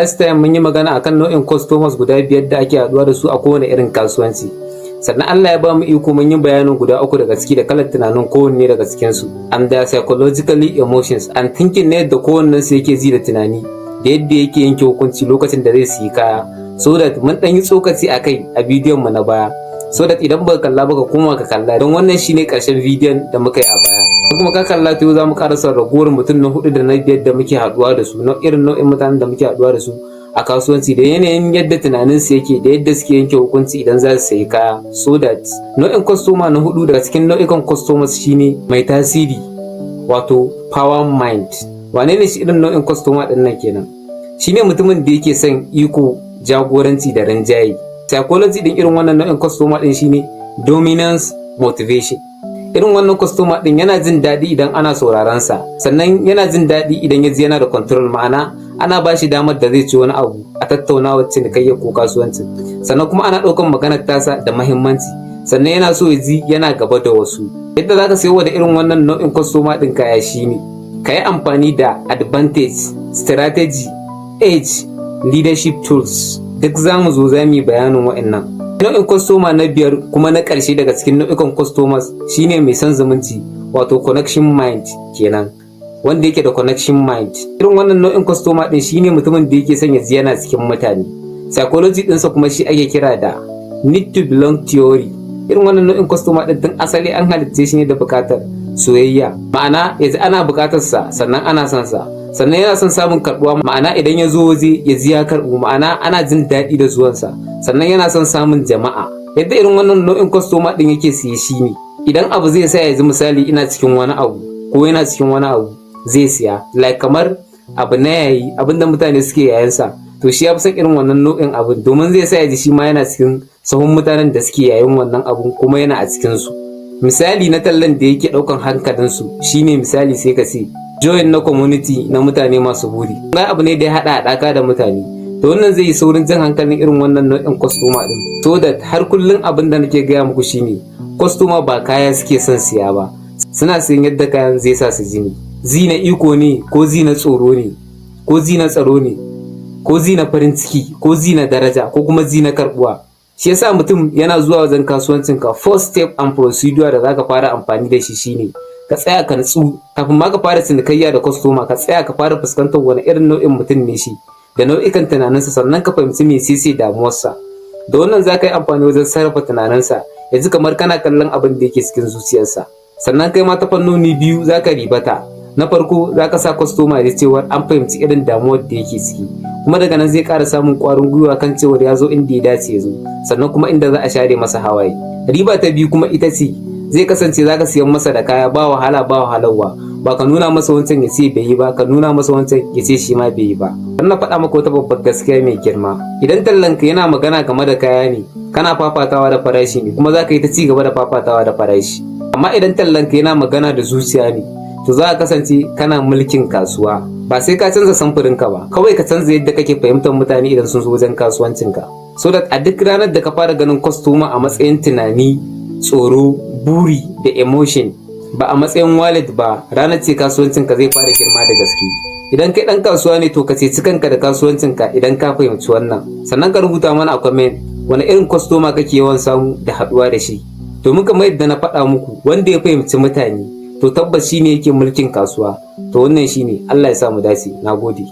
Last time mun yi magana akan nau'in customers guda 5 da ake haɗuwa da su a kowane irin kasuwanci. Sannan Allah ya ba mu iko mun yi bayanin guda 3 daga ciki da kalar tunanin kowanne daga cikin su. And their psychologically emotions and thinking ne da kowannen su yake ji da tunani da yadda yake yanke hukunci lokacin da zai siyi kaya. So that mun dan yi tsokaci akai a bidiyon mu na baya. So that idan baka kalla baka koma ka kalla don wannan shine karshen bidiyon da muka yi a baya. Kuma ka kalla to za mu karasa ragowar mutum na 4 da na 5 da muke haɗuwa da su, na irin nau'in mutanen da muke haɗuwa da su a kasuwanci da yanayin yadda tunanin su yake da yadda suke yanke hukunci idan za su sayi kaya. So that nau'in customer na 4 daga cikin nau'ikan customers shine mai tasiri, wato power mind. Wane ne shi irin nau'in customer din nan kenan? Shine mutumin da yake son iko, jagoranci da rinjaye. Psychology din irin wannan nau'in customer din shine dominance motivation. Irin wannan customer din yana jin daɗi idan ana sauraron sa, sannan yana jin daɗi idan ya ji yana da control, ma'ana ana ba shi damar da zai ci wani abu a tattaunawar cinikayya ko kasuwancin, sannan kuma ana ɗaukan maganar tasa da mahimmanci, sannan yana so ya ji yana gaba da wasu. Yadda zaka sayo da irin wannan nau'in customer din kaya shine ka yi amfani da advantage, strategy, edge, leadership tools. Duk zamu zo za mu yi bayanin wa'annan. Nau'in customer na 5 kuma na ƙarshe daga cikin nau'ikan customers shine mai son zumunci, wato connection mind kenan, wanda yake da connection mind. Irin wannan nau'in customer din shine mutumin da yake son ya ji yana cikin mutane. Psychology ɗinsa kuma shi ake kira da need to belong theory. Irin wannan nau'in customer din tun asali an halitta shi ne da buƙatar soyayya, ma'ana yanzu ana buƙatar sa sannan ana son sa, sannan yana son samun karɓuwa, ma'ana idan ya zo waje ya ji ya karɓu, ma'ana ana jin daɗi da zuwansa, sannan yana son samun jama'a. Yadda irin wannan nau'in customer din yake siye shi ne idan abu zai sa ya ji, misali ina cikin wani abu ko yana cikin wani abu zai siya, like kamar abu na yayi, abinda mutane suke yayin sa, to shi ya fi son irin wannan nau'in abin domin zai sa ya ji shi ma yana cikin sahun mutanen da suke yayin wannan abun kuma yana a cikin su. Misali na tallan da yake ɗaukan hankalin su shine misali sai ka ce join na community na mutane masu buri. Ga abu ne da ya haɗa haɗaka da mutane, to wannan zai yi saurin jan hankalin irin wannan nau'in customer din. So that har kullun abin da nake gaya muku shine customer ba kaya suke son siya ba, suna siyan yadda kayan zai sa su ji ne. Zi na iko ne, ko zi na tsoro ne, ko zi na tsaro ne, ko zi na farin ciki, ko zi na daraja, ko kuma zi na karbuwa. Shi yasa mutum yana zuwa wajen kasuwancin ka, first step and procedure da zaka fara amfani da shi shine ka tsaya ka nutsu kafin ma ka fara cinikayya da customer. Ka tsaya ka fara fuskantar wani irin nau'in mutum ne shi da nau'ikan tunaninsa, sannan ka fahimci me sai damuwarsa. Da wannan za ka yi amfani wajen sarrafa tunaninsa yanzu kamar kana kallon abin da yake cikin zuciyarsa. Sannan kai ma ta fannoni biyu za ka ribata. Na farko za ka sa customer da cewa an fahimci irin damuwar da yake ciki, kuma daga nan zai ƙara samun ƙwarin gwiwa kan cewar ya zo inda ya dace ya zo, sannan kuma inda za a share masa hawaye. Riba ta biyu kuma ita ce zai kasance za ka siyan masa da kaya ba wahala ba wahalarwa, ba ka nuna masa wancan ya ce bai yi ba, ka nuna masa wancan ya ce shi ma bai yi ba. Dan na faɗa maka wata babbar gaskiya mai girma, idan tallanka yana magana game da kaya ne, kana fafatawa da farashi ne, kuma za ka yi ta ci gaba da fafatawa da farashi. Amma idan tallanka yana magana da zuciya ne, to za ka kasance kana mulkin kasuwa. Ba sai ka canza samfurinka ba, kawai ka canza yadda kake fahimtar mutane idan sun zo wajen kasuwancinka. So that a duk ranar da ka fara ganin customer a matsayin tunani, tsoro, buri da emotion, ba a matsayin wallet ba, ranar ce kasuwancinka zai fara girma da gaske. Idan kai dan kasuwa ne, to ka ceci kanka da kasuwancinka idan ka fahimci wannan. Sannan ka rubuta mana a comment wani irin customer kake yawan samu da haduwa da shi, domin kamar yadda na faɗa muku, wanda ya fahimci mutane to tabbas shine yake mulkin kasuwa. To wannan shine, Allah ya sa mu dace. Nagode.